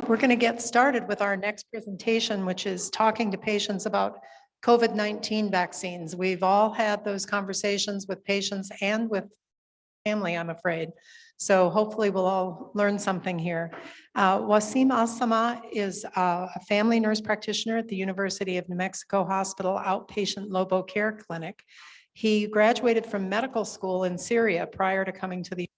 we're going to get started with our next presentation, which is talking to patients about COVID-19 vaccines. We've all had those conversations with patients and with family, I'm afraid. So hopefully we'll all learn something here. Wasim Alsamah is a family nurse practitioner at the University of New Mexico Hospital Outpatient Lobo Care Clinic. He graduated from medical school in Syria prior to coming to the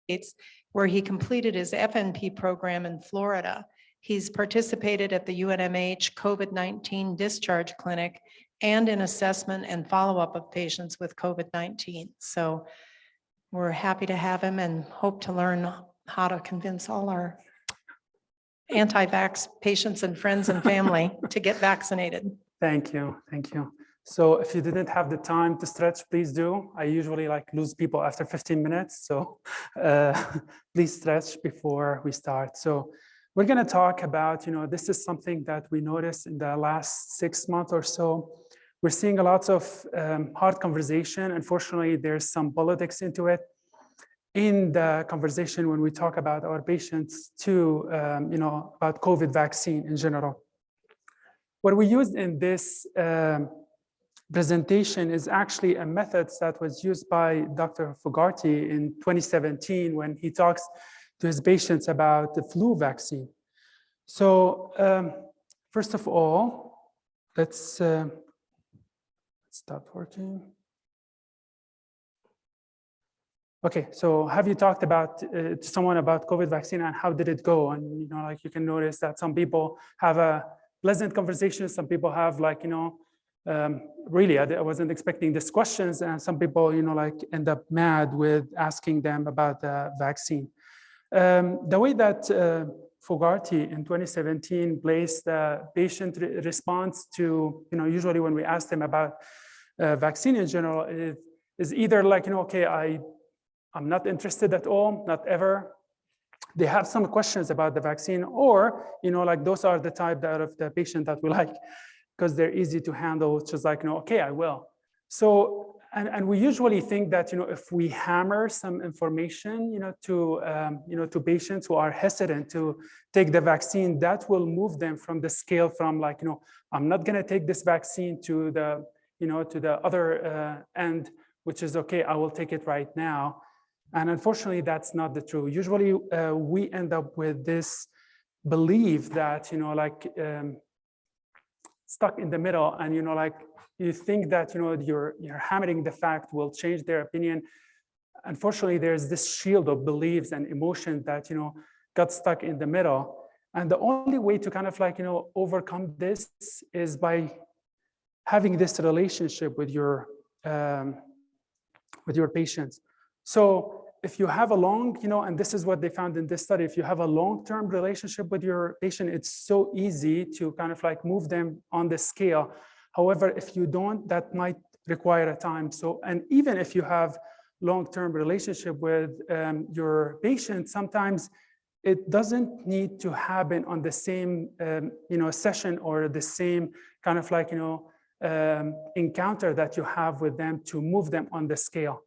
United States, where he completed his FNP program in Florida. He's participated at the UNMH COVID-19 discharge clinic and in assessment and follow-up of patients with COVID-19. So we're happy to have him and hope to learn how to convince all our anti-vax patients and friends and family to get vaccinated. Thank you. Thank you. So if you didn't have the time to stretch, please do. I usually lose people after 15 minutes. So please stretch before we start. So we're going to talk about, this is something that we noticed in the last 6 months or so. We're seeing a lot of hard conversation. Unfortunately, there's some politics into it in the conversation when we talk about our patients too, about COVID vaccine in general. What we used in this presentation is actually a method that was used by Dr. Fogarty in 2017 when he talks to his patients about the flu vaccine. So first of all, let's stop working. Okay, so have you talked about to someone about COVID vaccine and how did it go? And you can notice that some people have a pleasant conversation. Some people have really, I wasn't expecting these questions, and some people end up mad with asking them about the vaccine. The way that Fogarty in 2017 placed the patient response to, usually when we ask them about vaccine in general, is either okay, I'm not interested at all, not ever. They have some questions about the vaccine, or, those are the type of the patient that we like because they're easy to handle, which is okay, I will. So, and we usually think that, if we hammer some information, to patients who are hesitant to take the vaccine, that will move them from the scale from I'm not going to take this vaccine to the, to the other end, which is okay, I will take it right now. And unfortunately, that's not the truth. Usually, we end up with this belief that, stuck in the middle, and you think that you're hammering the fact will change their opinion. Unfortunately, there's this shield of beliefs and emotions that got stuck in the middle, and the only way to kind of overcome this is by having this relationship with your patients. So if you have a long, and this is what they found in this study, if you have a long-term relationship with your patient, it's so easy to kind of move them on the scale. However, if you don't, that might require a time. So, and even if you have long-term relationship with your patient, sometimes it doesn't need to happen on the same, session or the same kind of encounter that you have with them to move them on the scale.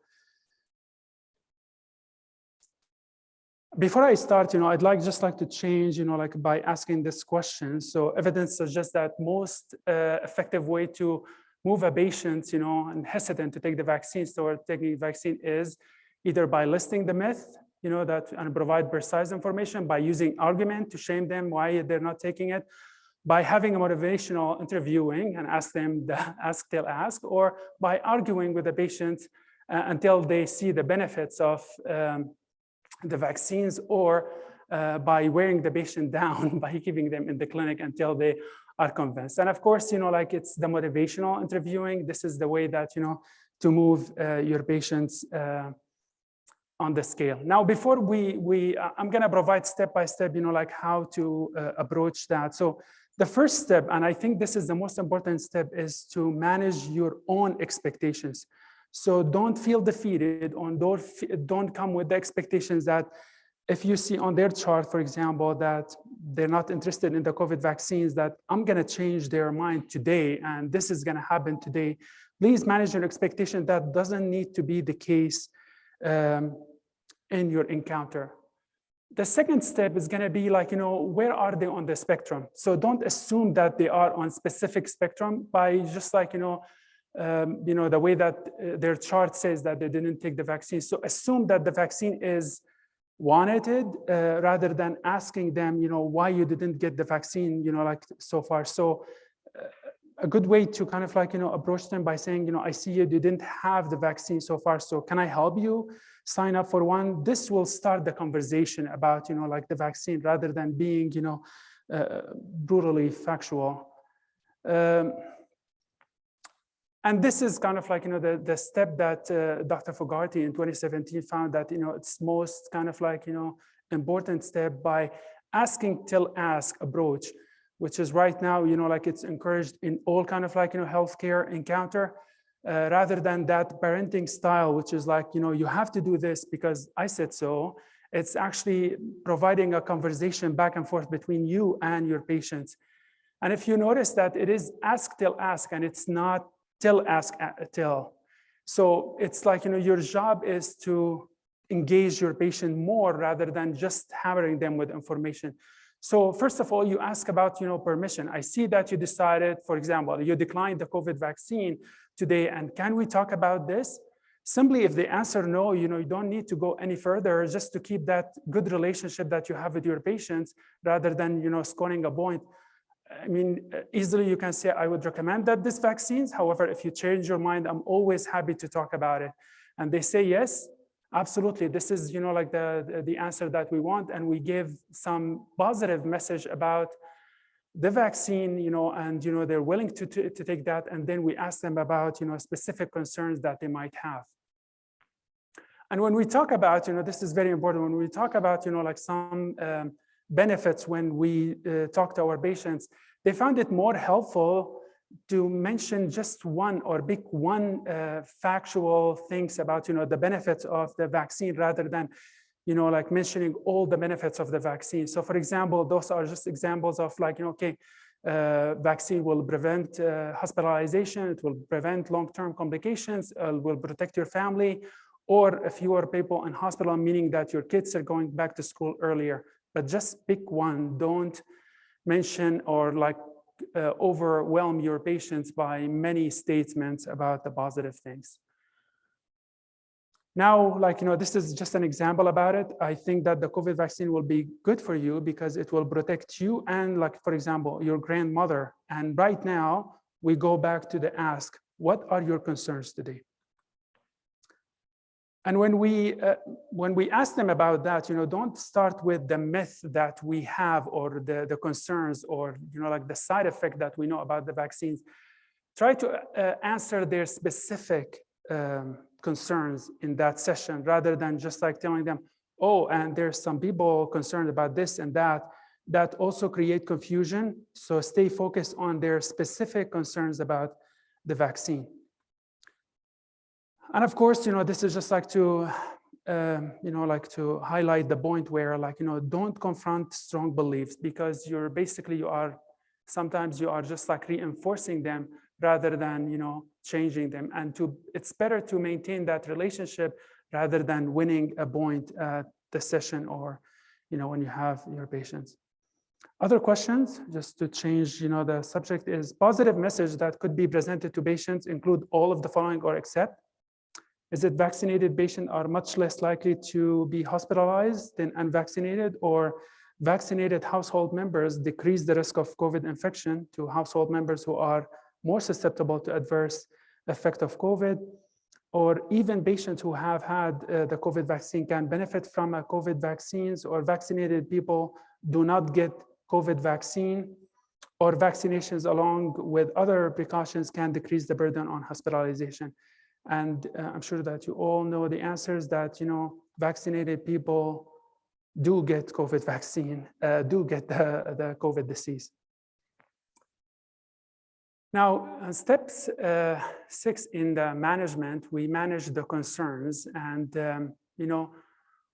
Before I start, I'd just like to change, by asking this question. So evidence suggests that most effective way to move a patient, and hesitant to take the vaccines toward taking the vaccine is either by listing the myth, and provide precise information, by using argument to shame them why they're not taking it, by having a motivational interviewing and ask them the ask till ask, or by arguing with the patient until they see the benefits of the vaccines, or by wearing the patient down by keeping them in the clinic until they are convinced. And of course, it's the motivational interviewing. This is the way that, to move your patients on the scale. Now, before I'm going to provide step-by-step, how to approach that. So the first step, and I think this is the most important step, is to manage your own expectations. So don't feel defeated, or don't come with the expectations that if you see on their chart, for example, that they're not interested in the COVID vaccines, that I'm going to change their mind today and this is going to happen today. Please manage your expectation. That doesn't need to be the case in your encounter. The second step is going to be like, where are they on the spectrum? So don't assume that they are on specific spectrum by just like, the way that their chart says that they didn't take the vaccine. So assume that the vaccine is wanted rather than asking them, why you didn't get the vaccine, like so far. So a good way to kind of like, approach them by saying, I see you didn't have the vaccine so far. So can I help you sign up for one? This will start the conversation about, like the vaccine rather than being, brutally factual. And this is kind of like, the step that Dr. Fogarty in 2017 found that, it's most kind of like, important step by asking till ask approach, which is right now, like it's encouraged in all kind of like, healthcare encounter, rather than that parenting style, which is like, you have to do this because I said so. It's actually providing a conversation back and forth between you and your patients. And if you notice that it is ask till ask and it's not till ask till. So it's like, your job is to engage your patient more rather than just hammering them with information. So first of all, you ask about, permission. I see that you decided, for example, you declined the COVID vaccine today, and can we talk about this? Simply, if they answer no, you don't need to go any further, just to keep that good relationship that you have with your patients, rather than, scoring a point. I mean, easily you can say, I would recommend that this vaccines. However, if you change your mind, I'm always happy to talk about it. And they say, yes, absolutely. This is, like the answer that we want. And we give some positive message about the vaccine, and, they're willing to take that. And then we ask them about, specific concerns that they might have. And when we talk about, this is very important. When we talk about, like some benefits when we talk to our patients, they found it more helpful to mention just one or pick one factual things about, the benefits of the vaccine rather than, like mentioning all the benefits of the vaccine. So for example, those are just examples of like, okay, vaccine will prevent hospitalization, it will prevent long-term complications, will protect your family, or fewer people in hospital, meaning that your kids are going back to school earlier. But just pick one. Don't mention or like overwhelm your patients by many statements about the positive things. Now, like, this is just an example about it. I think that the COVID vaccine will be good for you because it will protect you and, like, for example, your grandmother. And right now, we go back to the ask, what are your concerns today? And when we ask them about that, don't start with the myth that we have or the concerns or, like the side effect that we know about the vaccines. Try to answer their specific concerns in that session rather than just like telling them, oh, and there's some people concerned about this and that also create confusion. So stay focused on their specific concerns about the vaccine. And of course, this is just like to, like to highlight the point where, like, don't confront strong beliefs because sometimes you are just like reinforcing them rather than, changing them. And it's better to maintain that relationship rather than winning a point at the session or, when you have your patients. Other questions, just to change, the subject is positive message that could be presented to patients include all of the following or except. Is it vaccinated patients are much less likely to be hospitalized than unvaccinated, or vaccinated household members decrease the risk of COVID infection to household members who are more susceptible to adverse effect of COVID, or even patients who have had the COVID vaccine can benefit from a COVID vaccines, or vaccinated people do not get COVID vaccine, or vaccinations along with other precautions can decrease the burden on hospitalization. And I'm sure that you all know the answers that, vaccinated people do get COVID vaccine, do get the COVID disease. Now, steps 6 in the management, we manage the concerns. And,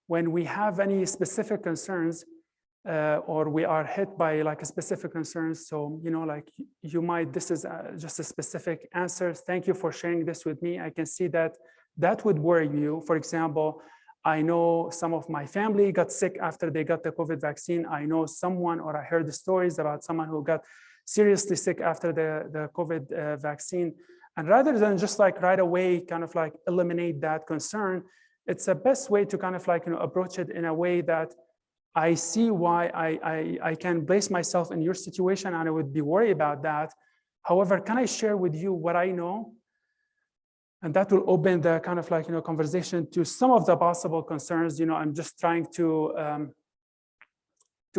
when we have any specific concerns, or we are hit by like a specific concern. So, like this is just a specific answer. Thank you for sharing this with me. I can see that would worry you. For example, I know some of my family got sick after they got the COVID vaccine. I know someone, or I heard the stories about someone who got seriously sick after the COVID vaccine. And rather than just like right away, kind of like eliminate that concern, it's the best way to kind of like, approach it in a way that I see why I can place myself in your situation and I would be worried about that. However, can I share with you what I know? And that will open the kind of like, conversation to some of the possible concerns. I'm just trying to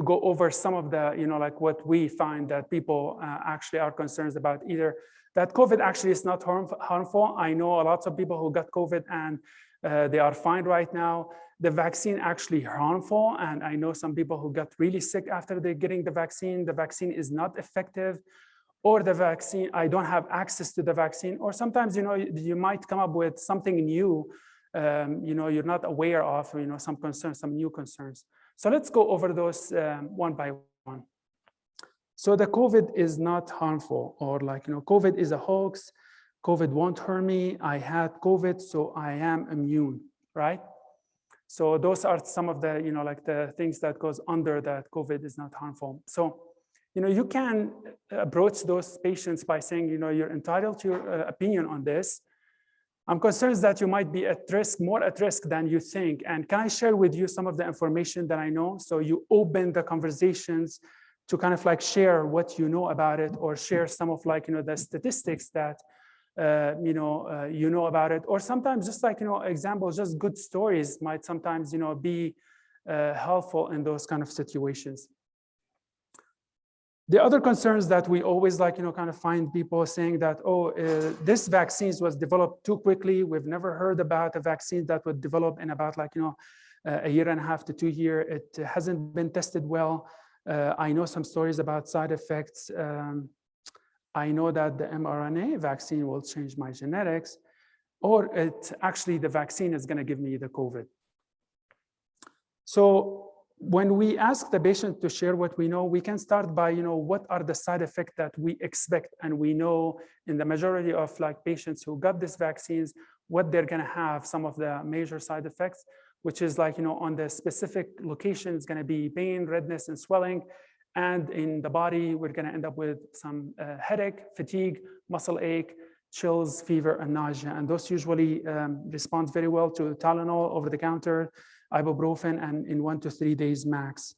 go over some of the, like what we find that people actually are concerned about. Either that COVID actually is not harmful. I know a lot of people who got COVID and they are fine right now. The vaccine actually harmful. And I know some people who got really sick after they're getting the vaccine. The vaccine is not effective. Or the vaccine, I don't have access to the vaccine, or sometimes, you might come up with something new, you're not aware of, some concerns, some new concerns. So let's go over those one by one. So the COVID is not harmful, or like, COVID is a hoax. COVID won't hurt me. I had COVID, so I am immune, right? So those are some of the, like the things that goes under that COVID is not harmful. So, you can approach those patients by saying, you're entitled to your opinion on this. I'm concerned that you might be at risk, more at risk than you think. And can I share with you some of the information that I know? So you open the conversations to kind of like share what you know about it, or share some of like, the statistics that, you know about it. Or sometimes just like, examples, just good stories might sometimes, be helpful in those kind of situations. The other concerns that we always like, kind of find people saying that, oh, this vaccine was developed too quickly. We've never heard about a vaccine that would develop in about like, a year and a half to 2 years. It hasn't been tested well. I know some stories about side effects. I know that the mRNA vaccine will change my genetics, or actually the vaccine is going to give me the COVID. So when we ask the patient to share what we know, we can start by, what are the side effects that we expect? And we know in the majority of like patients who got these vaccines, what they're going to have, some of the major side effects, which is like, on the specific location, it's going to be pain, redness, and swelling. And in the body, we're going to end up with some headache, fatigue, muscle ache, chills, fever, and nausea. And those usually respond very well to Tylenol over the counter, ibuprofen, and in 1 to 3 days max.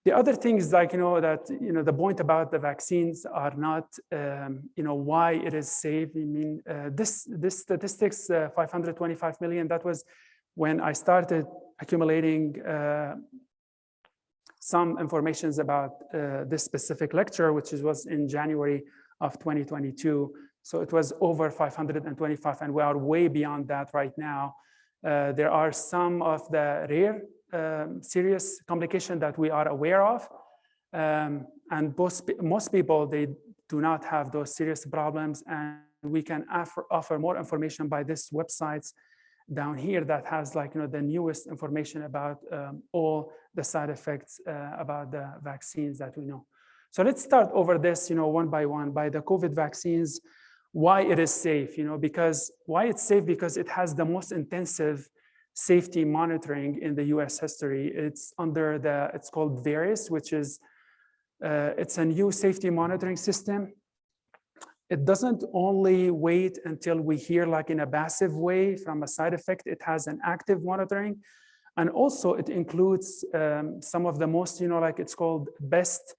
The other thing is like, that, the point about the vaccines are not, why it is safe. I mean, this statistics, 525 million, that was when I started accumulating some information about this specific lecture, which was in January of 2022. So it was over 525, and we are way beyond that right now. There are some of the rare serious complications that we are aware of. And most people, they do not have those serious problems. And we can offer more information by this websites down here that has like, the newest information about all the side effects about the vaccines that we know. So let's start over this, one by one, by the COVID vaccines. Why it is safe, why it's safe? Because it has the most intensive safety monitoring in the US history. It's under it's called VAERS, which is, it's a new safety monitoring system. It doesn't only wait until we hear like in a passive way from a side effect. It has an active monitoring. And also it includes some of the most, like it's called BEST,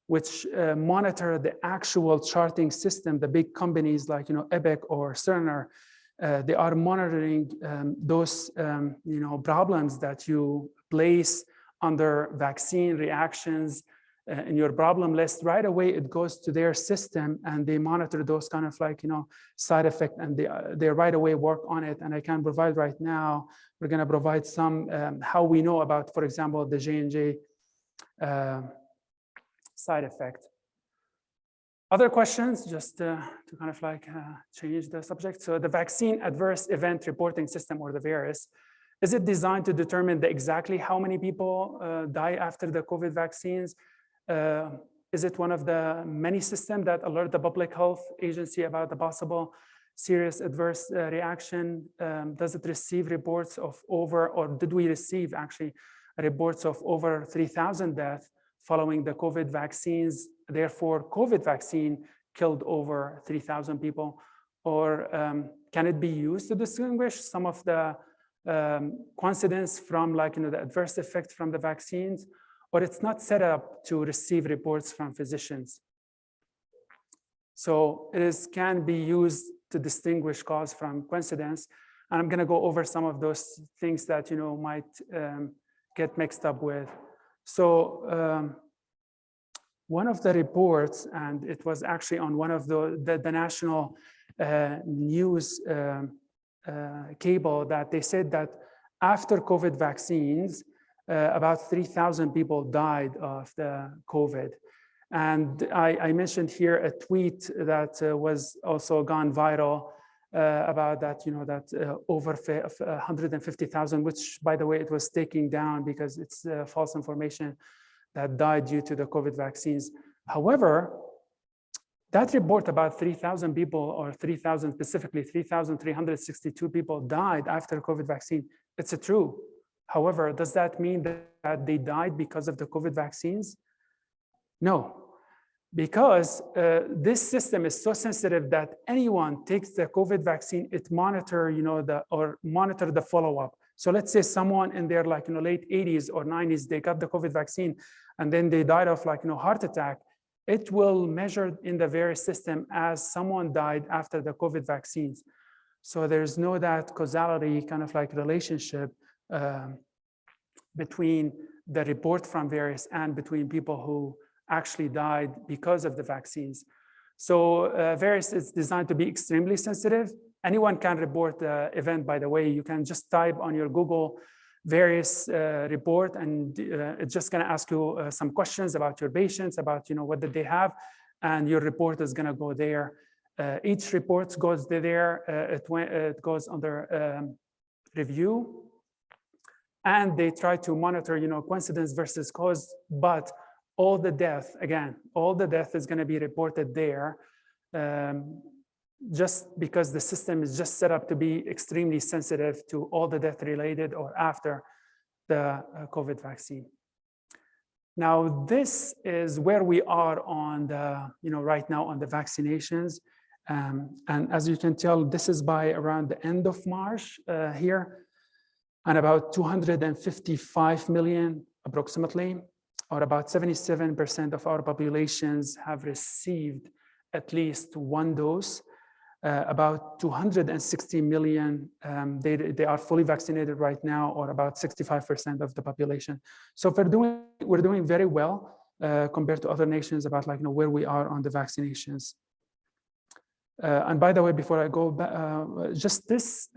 which monitor the actual charting system. The big companies like, Epic or Cerner, they are monitoring those, problems that you place under vaccine reactions in your problem list. Right away, it goes to their system and they monitor those kind of like, side effect, and they right away work on it. And I can provide right now, we're gonna provide some, how we know about, for example, the J&J side effect. Other questions, just to kind of like change the subject. So the Vaccine Adverse Event Reporting System, or the VAERS, is it designed to determine exactly how many people die after the COVID vaccines? Is it one of the many systems that alert the public health agency about the possible serious adverse reaction? Does it receive reports of over, or did we receive actually reports of over 3,000 deaths following the COVID vaccines? Therefore, COVID vaccine killed over 3,000 people. Or can it be used to distinguish some of the coincidence from the adverse effect from the vaccines? Or it's not set up to receive reports from physicians. So it can be used to distinguish cause from coincidence. And I'm going to go over some of those things that might get mixed up with. So one of the reports, and it was actually on one of the national news cable, that they said that after COVID vaccines, about 3,000 people died of the COVID. And I mentioned here a tweet that was also gone viral about that, over 150,000, which, by the way, it was taken down because it's false information that died due to the COVID vaccines. However, that report about 3,000 people, or 3,000 specifically, 3,362 people died after COVID vaccine, it's true. However, does that mean that they died because of the COVID vaccines? No, because this system is so sensitive that anyone takes the COVID vaccine, it monitor, monitor the follow-up. So let's say someone in their late 80s or 90s, they got the COVID vaccine, and then they died of heart attack. It will measure in the VAERS system as someone died after the COVID vaccines. So there's no that causality relationship between the report from VAERS and between people who actually died because of the vaccines. So VAERS is designed to be extremely sensitive. Anyone can report the event, by the way. You can just type on your Google VAERS report, and it's just going to ask you some questions about your patients, about what did they have, and your report is going to go there. Each report goes there. It goes under review, and they try to monitor coincidence versus cause, but all the death, again, all the death is going to be reported there, just because the system is just set up to be extremely sensitive to all the death related or after the COVID vaccine. Now, this is where we are on the, right now on the vaccinations. And as you can tell, this is by around the end of March here, and about 255 million approximately, or about 77% of our populations have received at least one dose. About 260 million, they are fully vaccinated right now, or about 65% of the population. So we're doing very well compared to other nations about where we are on the vaccinations. And by the way, before I go back, just this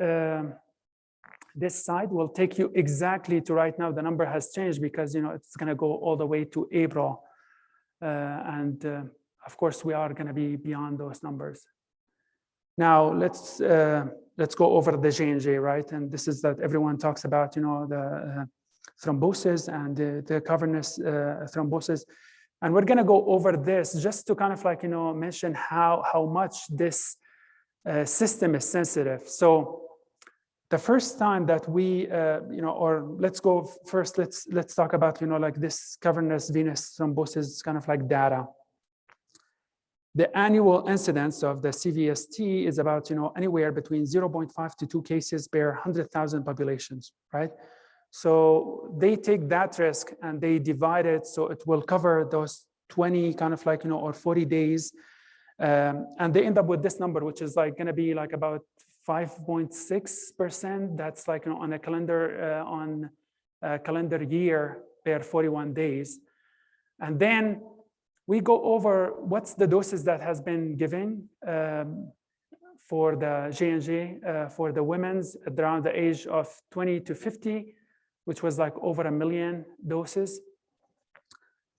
slide will take you exactly to right now. The number has changed because it's going to go all the way to April, and of course we are going to be beyond those numbers. Now let's go over the J&J, right? And this is that everyone talks about, the thrombosis and the cavernous thrombosis, and we're going to go over this just to mention how much this system is sensitive. So the first time that we, or let's go first, let's talk about, this cavernous venous thrombosis data. The annual incidence of the CVST is about, anywhere between 0.5 to 2 cases per 100,000 populations, right? So they take that risk and they divide it so it will cover those 20 or 40 days. And they end up with this number, which is going to be about 5.6%. That's on a calendar year per 41 days. And then we go over what's the doses that has been given for the J&J for the women's around the age of 20 to 50, which was over 1 million doses.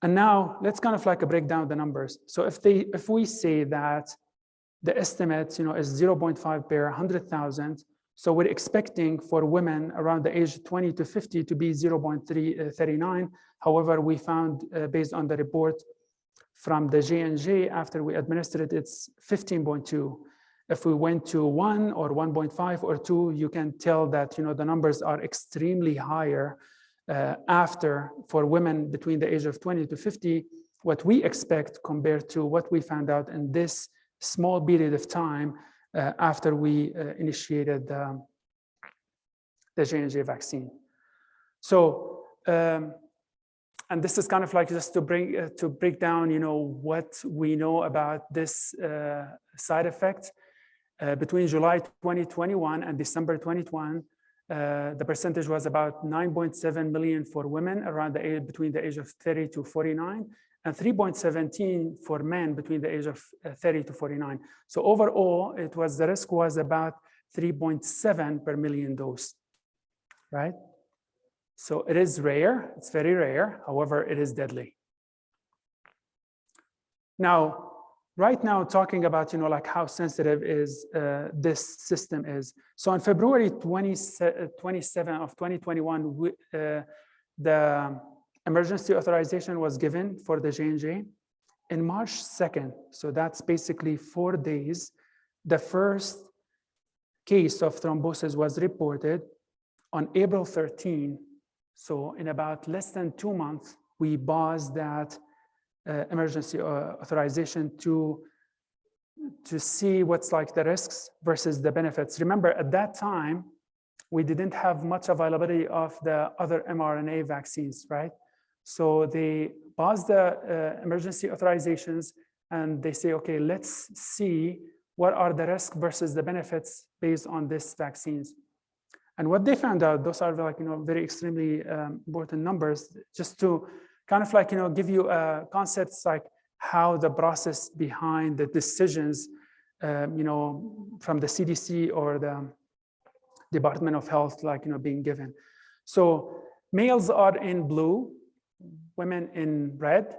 And now let's break down the numbers. So if we say that the estimate is 0.5 per 100,000, so we're expecting for women around the age 20 to 50 to be 0.339. However, we found based on the report from the J&J after we administered it, it's 15.2. if we went to 1 or 1.5 or 2, you can tell that the numbers are extremely higher after for women between the age of 20 to 50, what we expect compared to what we found out in this small period of time after we initiated the J&J vaccine. So, and this is kind of like just to break down, what we know about this side effect. Between July 2021 and December 2021, the percentage was about 9.7 million for women around the age between the age of 30 to 49, and 3.17 for men between the age of 30 to 49. So overall, the risk was about 3.7 per million dose, right? So it is rare, it's very rare. However, it is deadly. Now, right now, talking about, like how sensitive is this system is. So on February 27 of 2021, the emergency authorization was given for the J&J. In March 2nd, so that's basically 4 days, the first case of thrombosis was reported. On April 13, so in about less than 2 months, we paused that emergency authorization to see what's like the risks versus the benefits. Remember, at that time, we didn't have much availability of the other mRNA vaccines, right? So they paused the emergency authorizations and they say, okay, let's see what are the risks versus the benefits based on these vaccines. And what they found out, those are like, very extremely important numbers, just to kind of like, give you concepts like how the process behind the decisions, from the CDC or the Department of Health, like, being given. So males are in blue, women in red.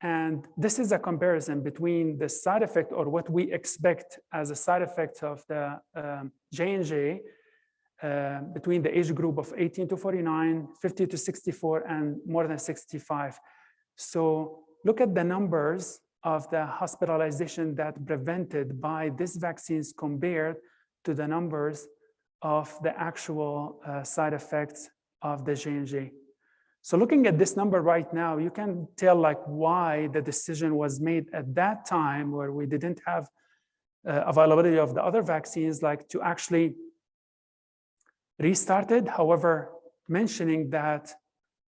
And this is a comparison between the side effect or what we expect as a side effect of the J&J between the age group of 18 to 49, 50 to 64, and more than 65. So look at the numbers of the hospitalization that prevented by these vaccines compared to the numbers of the actual side effects of the J&J. So looking at this number right now, you can tell like why the decision was made at that time where we didn't have availability of the other vaccines, like to actually restarted. However, mentioning that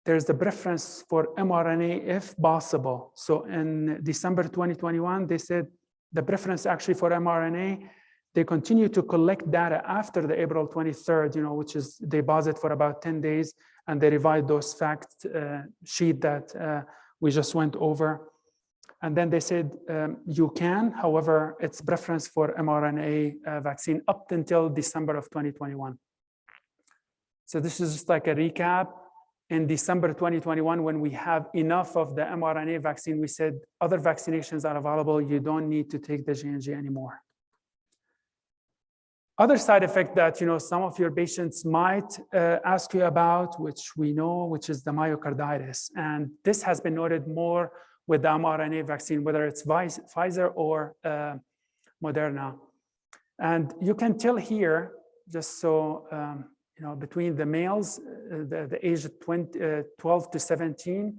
there's the preference for mRNA if possible. So in December 2021, they said the preference actually for mRNA. They continue to collect data after the April 23rd, which is they pause it for about 10 days, and they revise those fact sheet that we just went over. And then they said you can, however, it's preference for mRNA vaccine up until December of 2021. So this is just like a recap. In December 2021, when we have enough of the mRNA vaccine, we said other vaccinations are available. You don't need to take the J&J anymore. Other side effect that some of your patients might ask you about, which we know, which is the myocarditis. And this has been noted more with the mRNA vaccine, whether it's Pfizer or Moderna. And you can tell here, just so between the males, the age of 12 to 17,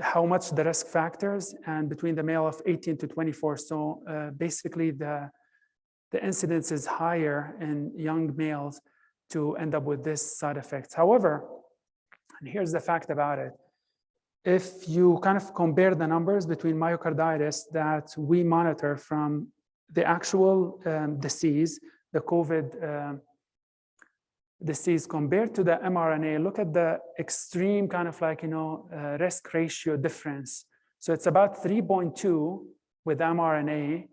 how much the risk factors, and between the male of 18 to 24. So basically the incidence is higher in young males to end up with this side effects. However, and here's the fact about it, if you kind of compare the numbers between myocarditis that we monitor from the actual disease, the COVID disease compared to the mRNA, look at the extreme kind of like, risk ratio difference. So it's about 3.2 with mRNA,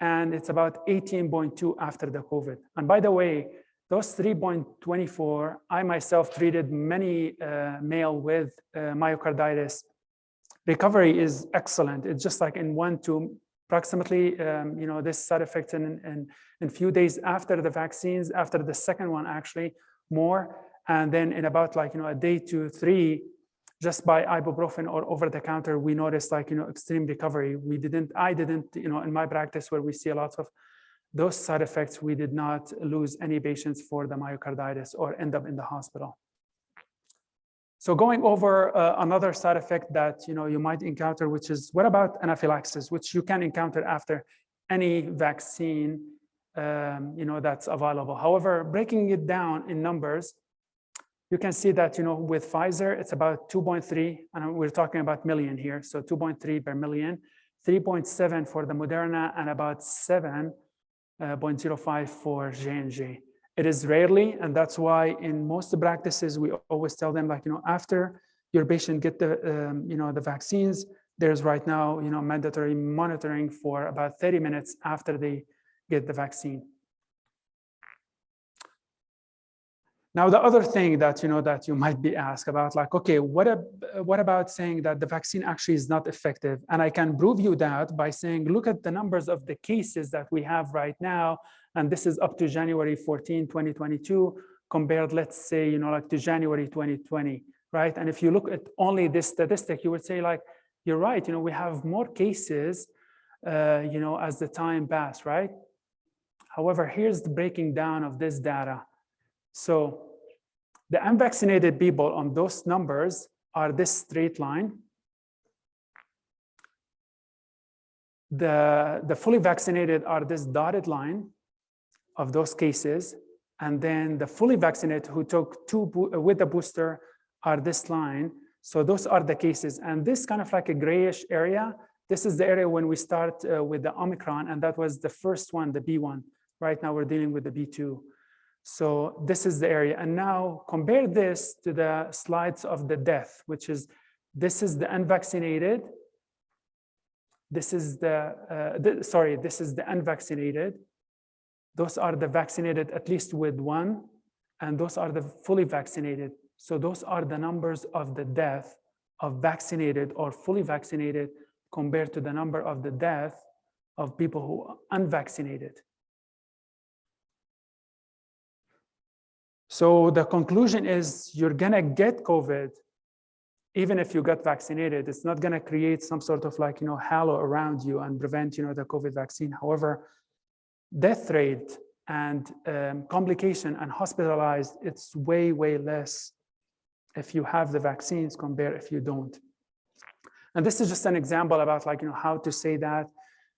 and it's about 18.2 after the COVID. And by the way, those 3.24, I myself treated many male with myocarditis. Recovery is excellent. It's just like in 1 to approximately, this side effect in few days after the vaccines, after the second one actually more, and then in about like, a day to 3, just by ibuprofen or over the counter, we noticed like, extreme recovery. I didn't, in my practice where we see a lot of those side effects, we did not lose any patients for the myocarditis or end up in the hospital. So going over another side effect that you might encounter, which is what about anaphylaxis, which you can encounter after any vaccine that's available. However, breaking it down in numbers, you can see that with Pfizer, it's about 2.3, and we're talking about million here, so 2.3 per million, 3.7 for the Moderna, and about 7.05 for J&J. It is rarely, and that's why in most practices, we always tell them, like, after your patient get the, the vaccines, there's right now, mandatory monitoring for about 30 minutes after they get the vaccine. Now, the other thing that, that you might be asked about, like, okay, what about saying that the vaccine actually is not effective? And I can prove you that by saying, look at the numbers of the cases that we have right now. And this is up to January 14, 2022, compared, let's say, like to January 2020, right? And if you look at only this statistic, you would say, like, you're right, we have more cases, as the time passed, right? However, here's the breaking down of this data. So the unvaccinated people on those numbers are this straight line. The fully vaccinated are this dotted line of those cases. And then the fully vaccinated who took with the booster are this line. So those are the cases. And this kind of like a grayish area, this is the area when we start with the Omicron, and that was the first one, the B1. Right now we're dealing with the B2. So this is the area. And now compare this to the slides of the death, which is, this is the unvaccinated. This is this is the unvaccinated. Those are the vaccinated at least with one, and those are the fully vaccinated. So those are the numbers of the death of vaccinated or fully vaccinated compared to the number of the death of people who are unvaccinated. So the conclusion is you're gonna get COVID, even if you got vaccinated. It's not gonna create some sort of like, halo around you and prevent, the COVID vaccine. However, death rate and complication and hospitalized, it's way, way less if you have the vaccines compared if you don't. And this is just an example about like, how to say that,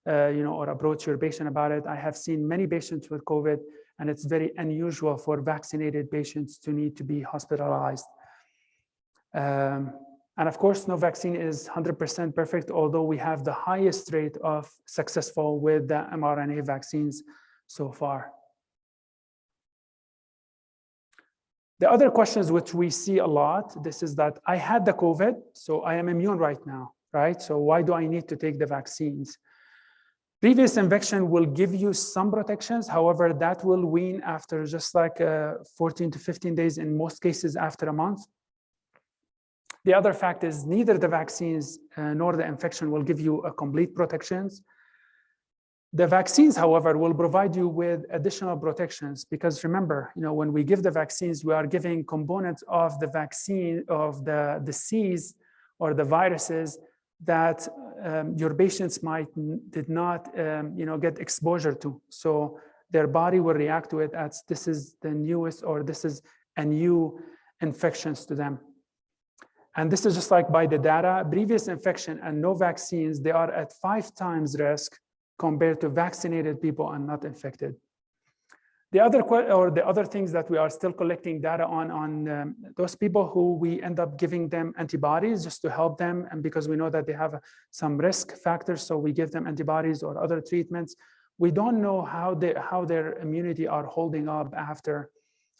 or approach your patient about it. I have seen many patients with COVID, and it's very unusual for vaccinated patients to need to be hospitalized. And of course, no vaccine is 100% perfect, although we have the highest rate of successful with the mRNA vaccines so far. The other questions which we see a lot, this is that I had the COVID, so I am immune right now, right? So why do I need to take the vaccines? Previous infection will give you some protections. However, that will wane after just like 14 to 15 days, in most cases after a month. The other fact is neither the vaccines nor the infection will give you a complete protections. The vaccines, however, will provide you with additional protections, because remember, when we give the vaccines, we are giving components of the vaccine, of the disease or the viruses that your patients did not get exposure to. So their body will react to it as this is the newest, or this is a new infections to them. And this is just like by the data, previous infection and no vaccines, they are at 5 times risk compared to vaccinated people and not infected. The other things that we are still collecting data on those people who we end up giving them antibodies just to help them, and because we know that they have some risk factors, so we give them antibodies or other treatments. We don't know how their immunity are holding up after,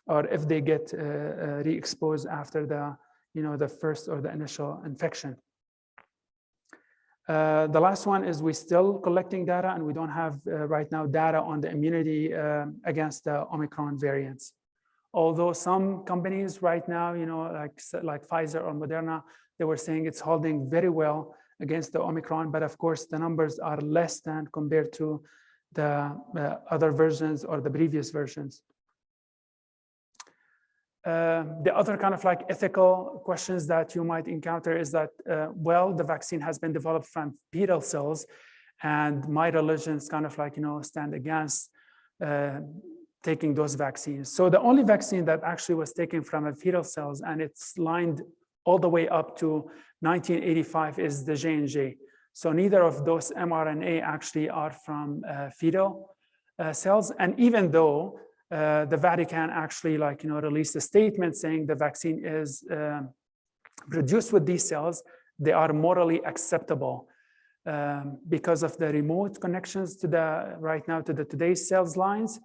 or if they get re-exposed after the first or the initial infection. The last one is we're still collecting data, and we don't have right now data on the immunity against the Omicron variants. Although some companies right now, like Pfizer or Moderna, they were saying it's holding very well against the Omicron, but of course the numbers are less than compared to the other versions or the previous versions. The other kind of like ethical questions that you might encounter is that, well, the vaccine has been developed from fetal cells, and my religions kind of like, stand against taking those vaccines. So the only vaccine that actually was taken from a fetal cells, and it's lined all the way up to 1985, is the J&J. So neither of those mRNA actually are from fetal cells. And even though the Vatican actually released a statement saying the vaccine is produced with these cells, they are morally acceptable because of the remote connections to today's cells lines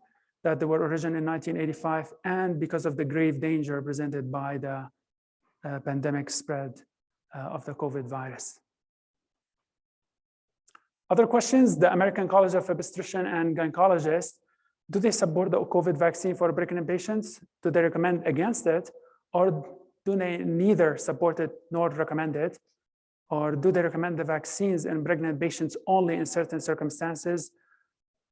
that they were originated in 1985, and because of the grave danger presented by the pandemic spread of the COVID virus. Other questions: the American College of Obstetricians and Gynecologists, do they support the COVID vaccine for pregnant patients? Do they recommend against it? Or do they neither support it nor recommend it? Or do they recommend the vaccines in pregnant patients only in certain circumstances?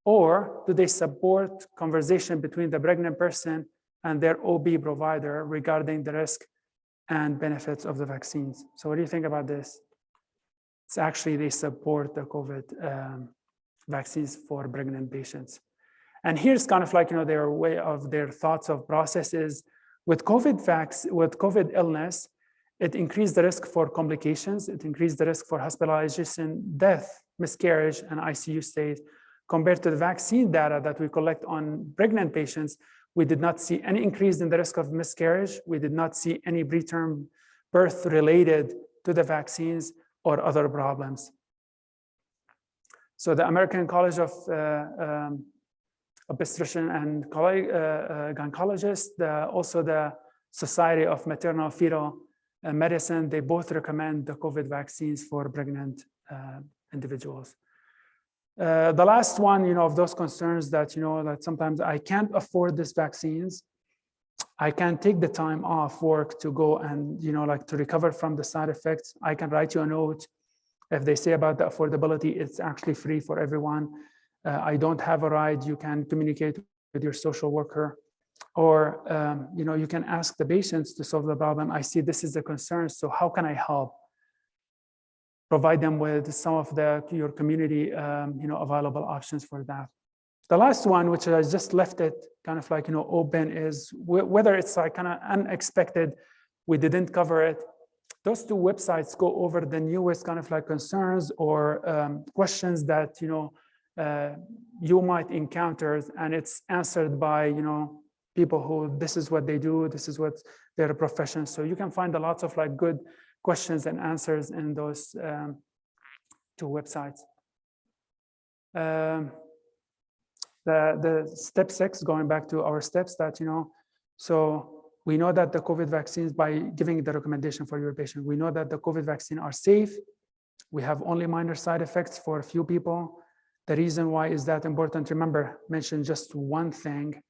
Or do they support conversation between the pregnant person and their OB provider regarding the risk and benefits of the vaccines? So what do you think about this? It's actually they support the COVID vaccines for pregnant patients. And here's kind of their way of their thoughts of processes. With COVID illness, it increased the risk for complications. It increased the risk for hospitalization, death, miscarriage, and ICU stays. Compared to the vaccine data that we collect on pregnant patients, we did not see any increase in the risk of miscarriage. We did not see any preterm birth related to the vaccines or other problems. So the American College of Obstetricians and Gynecologists, also the Society of Maternal Fetal Medicine, they both recommend the COVID vaccines for pregnant individuals. The last one, of those concerns that, that sometimes I can't afford these vaccines. I can take the time off work to go and, to recover from the side effects. I can write you a note. If they say about the affordability, it's actually free for everyone. I don't have a ride. You can communicate with your social worker, or, you can ask the patients to solve the problem. I see this is a concern, so how can I help? Provide them with some of your community, available options for that. The last one, which I just left it kind of open, is whether it's kind of unexpected, we didn't cover it. Those two websites go over the newest kind of concerns or questions that, you might encounter, and it's answered by, people who, this is what they do, this is what their profession. So you can find a lot of good questions and answers in those two websites. The step 6, going back to our steps that, so we know that the COVID vaccines, by giving the recommendation for your patient, we know that the COVID vaccine are safe. We have only minor side effects for a few people. The reason why is that important, remember, mention just one thing.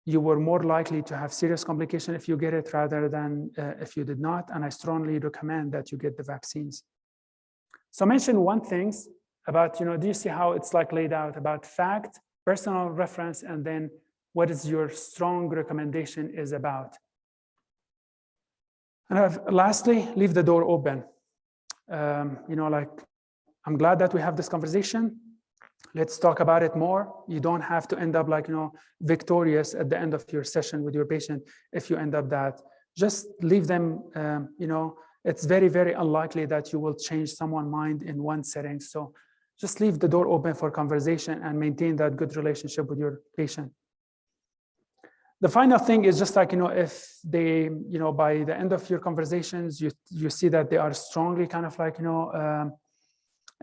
You were more likely to have serious complication if you get it rather than if you did not. And I strongly recommend that you get the vaccines. So mention one thing about, do you see how it's laid out about fact, personal reference, and then what is your strong recommendation is about. And lastly, leave the door open. I'm glad that we have this conversation. Let's talk about it more. You don't have to end up victorious at the end of your session with your patient. If you end up that, just leave them, it's very, very unlikely that you will change someone's mind in one setting. So just leave the door open for conversation and maintain that good relationship with your patient. The final thing is just if they, by the end of your conversations, you see that they are strongly kind of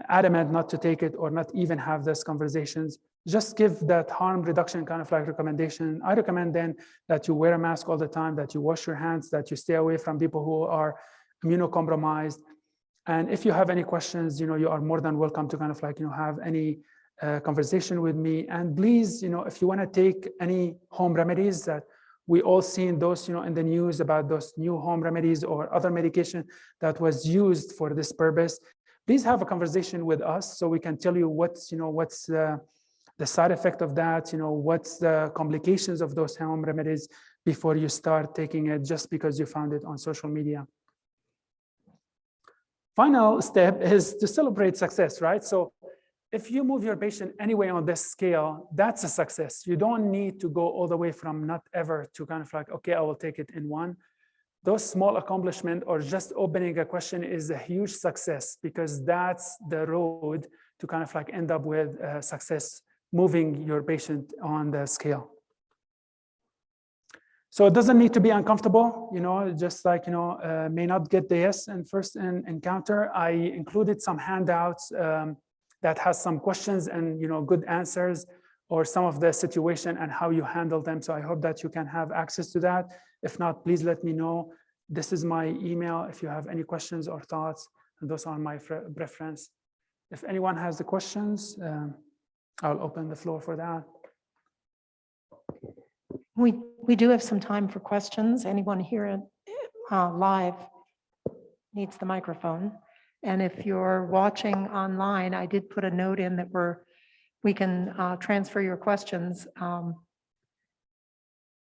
adamant not to take it or not even have these conversations, just give that harm reduction kind of recommendation. I recommend then that you wear a mask all the time, that you wash your hands, that you stay away from people who are immunocompromised. And if you have any questions, you are more than welcome to kind of have any conversation with me. And please, if you want to take any home remedies that we all seen those, in the news about those new home remedies or other medication that was used for this purpose, please have a conversation with us so we can tell you what's the side effect of that, what's the complications of those home remedies before you start taking it just because you found it on social media. Final step is to celebrate success, right? So if you move your patient anyway on this scale, that's a success. You don't need to go all the way from not ever to kind of like, okay, I will take it in one. Those small accomplishment or just opening a question is a huge success, because that's the road to kind of like end up with success, moving your patient on the scale. So it doesn't need to be uncomfortable, just like, may not get the yes in first encounter. I included some handouts that has some questions and, good answers, or some of the situation and how you handle them. So I hope that you can have access to that. If not, please let me know. This is my email if you have any questions or thoughts, and those are my preference. If anyone has the questions, I'll open the floor for that. We do have some time for questions. Anyone here live needs the microphone. And if you're watching online, I did put a note in that we can transfer your questions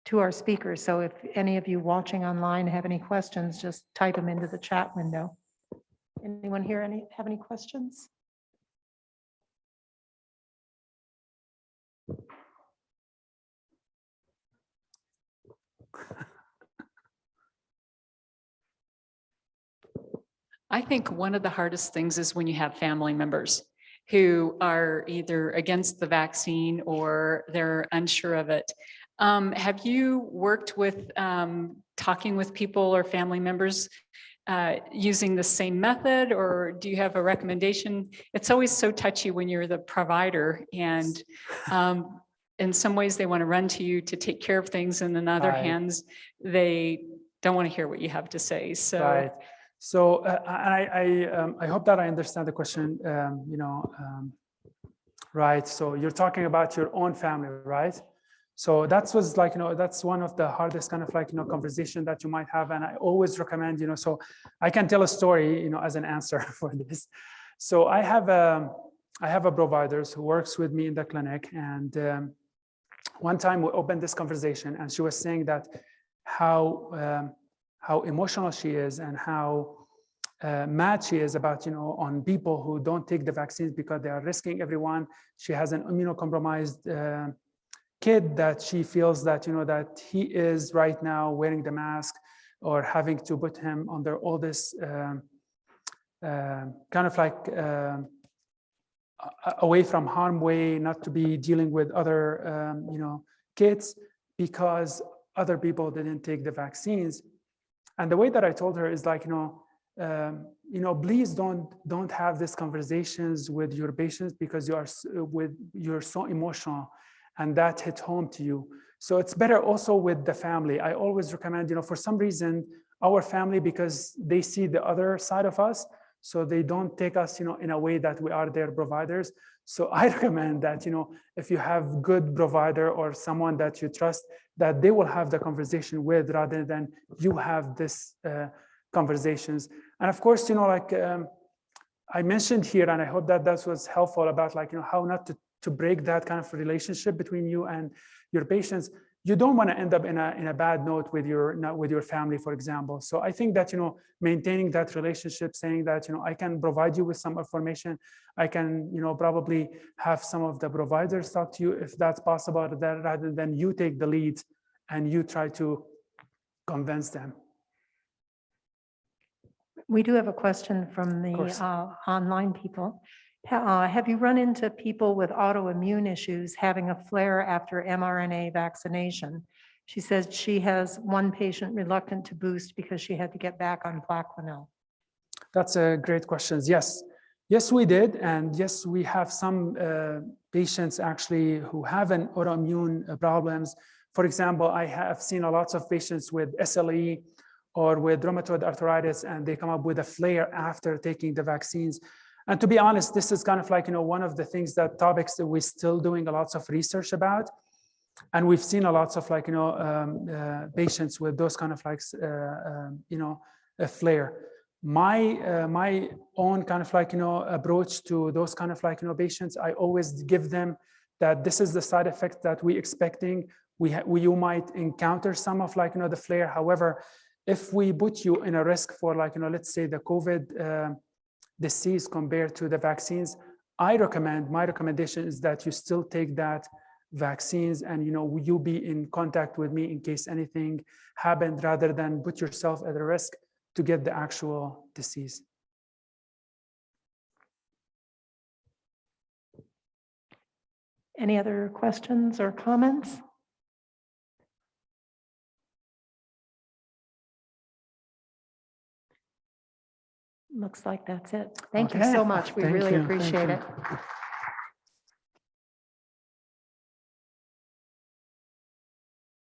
to our speakers. So if any of you watching online have any questions, just type them into the chat window. Anyone here have any questions? I think one of the hardest things is when you have family members who are either against the vaccine or they're unsure of it. Have you worked with talking with people or family members using the same method, or do you have a recommendation? It's always so touchy when you're the provider, and in some ways they want to run to you to take care of things, and in other hands, they don't want to hear what you have to say. So. Right. So I hope that I understand the question. Right. So you're talking about your own family, right? So that was like, that's one of the hardest kind of like, conversation that you might have. And I always recommend, so I can tell a story, as an answer for this. So I have a provider who works with me in the clinic. And one time we opened this conversation and she was saying that how emotional she is and how mad she is about, on people who don't take the vaccines because they are risking everyone. She has an immunocompromised kid that she feels that, that he is right now wearing the mask or having to put him under all this kind of like away from harm way, not to be dealing with other, kids because other people didn't take the vaccines. And the way that I told her is like, please don't have these conversations with your patients because you're so emotional and that hit home to you. So it's better also with the family. I always recommend, for some reason, our family, because they see the other side of us, so they don't take us, in a way that we are their providers. So I recommend that, if you have good provider or someone that you trust, that they will have the conversation with rather than you have this conversations. And of course, I mentioned here, and I hope that was helpful about like, how not to break that kind of relationship between you and your patients. You don't want to end up in a bad note with your family, for example. So I think that, maintaining that relationship, saying that, I can provide you with some information. I can, probably have some of the providers talk to you if that's possible, rather than you take the lead and you try to convince them. We do have a question from the online people. Have you run into people with autoimmune issues having a flare after mRNA vaccination? She says she has one patient reluctant to boost because she had to get back on Plaquenil. That's a great question. Yes. Yes, we did. And yes, we have some patients actually who have an autoimmune problems. For example, I have seen a lot of patients with SLE or with rheumatoid arthritis, and they come up with a flare after taking the vaccines. And to be honest, this is kind of like, one of the topics that we're still doing a lot of research about. And we've seen a lot of like, patients with those kind of like, a flare. My own kind of like, approach to those kind of like, patients, I always give them that this is the side effect that we're expecting. You might encounter some of like, the flare. However, if we put you in a risk for like, let's say the COVID disease compared to the vaccines, my recommendation is that you still take that vaccines, and you'll be in contact with me in case anything happened, rather than put yourself at a risk to get the actual disease. Any other questions or comments? Looks like that's it. Thank you Okay. so much. We Thank really you. appreciate Thank you. it.